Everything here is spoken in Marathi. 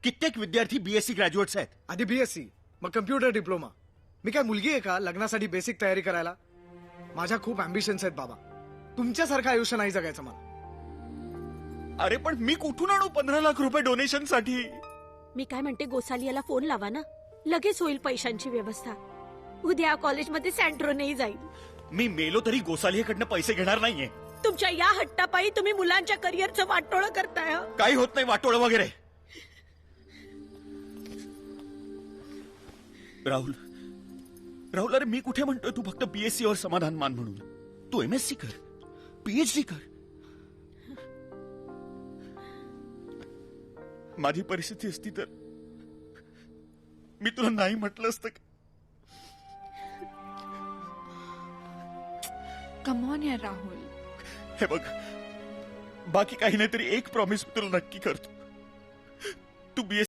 कित्येक विद्यार्थी बीएससी ग्रॅज्युएट्स आहेत. आधी बीएससी, मग कम्प्युटर डिप्लोमा. मी काय मुलगी आहे का लग्नासाठी बेसिक तयारी करायला? माझ्या खूप अँबिशन्स आहेत बाबा. तुमच्यासारखं आयुष्य नाही जगायचं मला. अरे पण मी कुठून आणू 15 लाख रुपये डोनेशन साठी? मी काय म्हणते, गोसालियाला फोन लावा ना, लगेच होईल पैशांची व्यवस्था. उद्या कॉलेजमध्ये सँड्रोनेही जाईल. मी मेलो तरी गोसालीकडनं पैसे घेणार नाहीये. तुमच्या या हट्टापायी तुम्ही मुलांच्या करिअरचं वाटोळं करताय. काही होत नाही वाटोळं वगैरे. राहुल राहुल अरे मी कुठे म्हणतोय तू फक्त बीएससी वर समाधान मान म्हणून. तू एमएससी कर, पीएचडी कर. माझी परिस्थिती असती तर मी तुला नाही म्हटलं असतं का? कम ऑन यार राहुल. हे बघ, बाकी काही नाही तरी एक प्रॉमिस मी तुला नक्की करतो. तू बीएससी